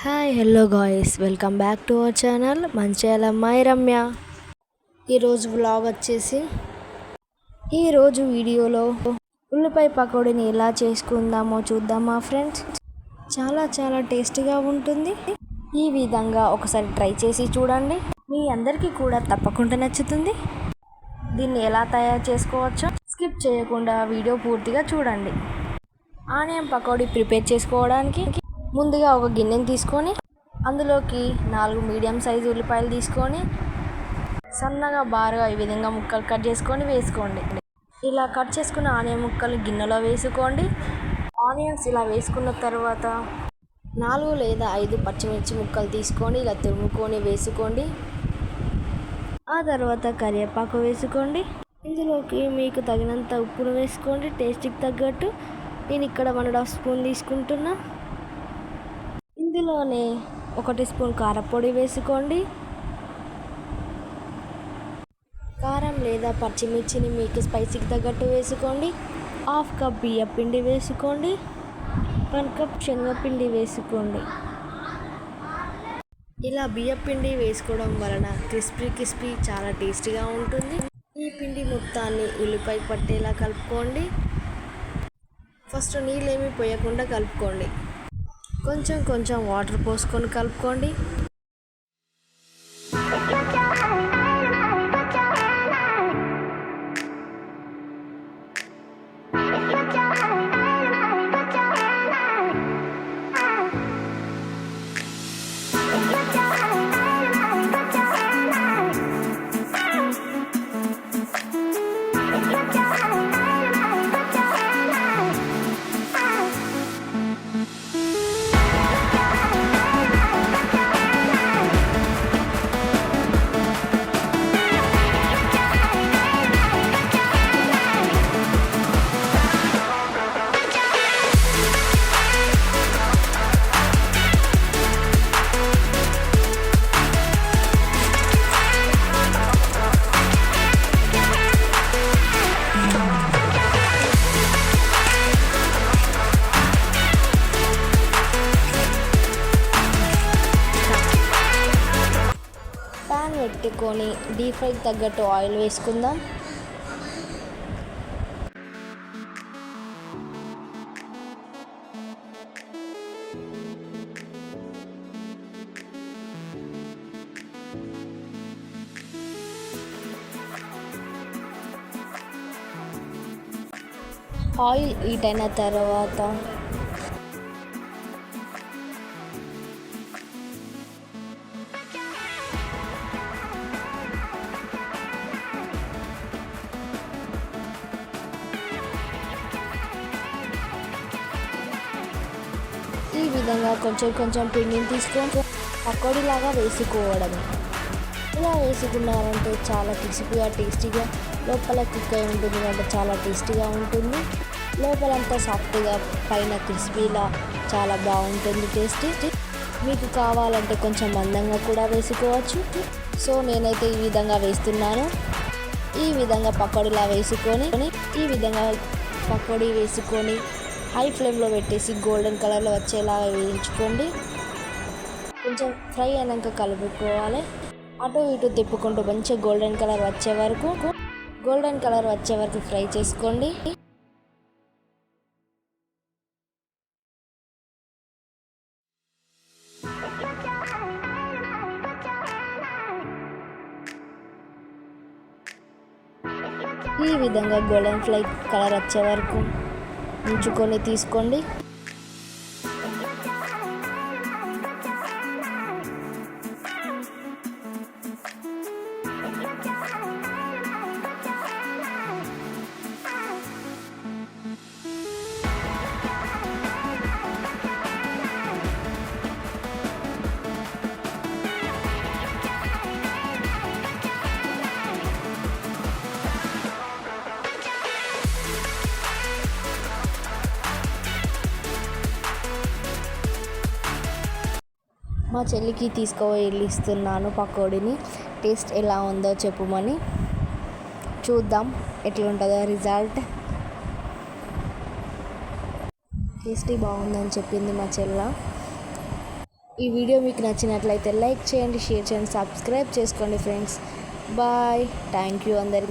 Hi hello guys, welcome back to our channel Mancherial అమ్మాయి రమ్య. ఈరోజు vlog వచ్చేసి ఈరోజు వీడియోలో ఉల్లిపాయ పకోడీని ఎలా చేసుకుందామో చూద్దామా ఫ్రెండ్స్. చాలా టేస్టీగా ఉంటుంది. ఈ విధంగా ఒకసారి ట్రై చేసి చూడండి, మీ అందరికీ కూడా తప్పకుండా నచ్చుతుంది. దీన్ని ఎలా తయారు చేసుకోవచ్చో స్కిప్ చేయకుండా వీడియో పూర్తిగా చూడండి. ఆనియన్ పకోడీ ప్రిపేర్ చేసుకోవడానికి ముందుగా ఒక గిన్నెని తీసుకొని అందులోకి 4 మీడియం సైజు ఉల్లిపాయలు తీసుకొని సన్నగా బారుగా ఈ విధంగా ముక్కలు కట్ చేసుకొని వేసుకోండి. ఇలా కట్ చేసుకున్న ఆనియన్ ముక్కలు గిన్నెలో వేసుకోండి. ఆనియన్స్ ఇలా వేసుకున్న తర్వాత 4 లేదా 5 పచ్చిమిర్చి ముక్కలు తీసుకొని ఇలా తురుముకొని వేసుకోండి. ఆ తర్వాత కరివేపాకు వేసుకోండి. ఇందులోకి మీకు తగినంత ఉప్పును వేసుకోండి, టేస్ట్కి తగ్గట్టు. నేను ఇక్కడ 1.5 స్పూన్ తీసుకుంటున్నా. ఇందులోనే 1 స్పూన్ కారపొడి వేసుకోండి. కారం లేదా పచ్చిమిర్చిని మీకు స్పైసీకి తగ్గట్టు వేసుకోండి. 1/2 కప్ బియ్యం పిండి వేసుకోండి. 1 కప్ శనగపిండి వేసుకోండి. ఇలా బియ్యం పిండి వేసుకోవడం వలన క్రిస్పీ చాలా టేస్టీగా ఉంటుంది. ఈ పిండి మొత్తాన్ని ఉల్లిపాయ పట్టేలా కలుపుకోండి. ఫస్ట్ నీళ్ళేమీ పోయకుండా కలుపుకోండి. కొంచెం వాటర్ పోసుకొని కలుపుకోండి. పెట్టుకొని డీప్ ఫ్రైకి తగ్గట్టు ఆయిల్ వేసుకుందాం. ఆయిల్ హీట్ అయిన తర్వాత ఈ విధంగా కొంచెం పిండిని తీసుకొని పకోడీలాగా వేసుకోవడం. ఇలా వేసుకున్నారంటే చాలా క్రిస్పీగా టేస్టీగా, లోపల కుక్ అయి ఉంటుంది అంటే చాలా టేస్టీగా ఉంటుంది. లోపలంతా సాఫ్ట్గా, పైన క్రిస్పీలా చాలా బాగుంటుంది టేస్ట్. మీకు కావాలంటే కొంచెం మందంగా కూడా వేసుకోవచ్చు. సో నేనైతే ఈ విధంగా వేస్తున్నాను. ఈ విధంగా పకోడీలా వేసుకొని పకోడీ వేసుకొని హై ఫ్లేమ్లో పెట్టేసి గోల్డెన్ కలర్లో వచ్చేలాగా వేయించుకోండి. కొంచెం ఫ్రై అయినాక కలుపుకోవాలి. అటు ఇటు తిప్పుకుంటూ మంచిగా గోల్డెన్ కలర్ వచ్చే వరకు ఫ్రై చేసుకోండి. ఈ విధంగా గోల్డెన్ ఫ్రై కలర్ వచ్చే వరకు ఉంచుకొని తీసుకోండి. మా చెల్లికి వెళ్ళిస్తున్నాను పకోడీని. టేస్ట్ ఎలా ఉందో చెప్పుమని. చూద్దాం ఎట్లుంటుందో రిజల్ట్. టేస్టీ బాగుందని చెప్పింది మా చెల్ల. ఈ వీడియో మీకు నచ్చినట్లయితే లైక్ చేయండి, షేర్ చేయండి, సబ్స్క్రైబ్ చేసుకోండి ఫ్రెండ్స్. బాయ్. థ్యాంక్ యూ అందరి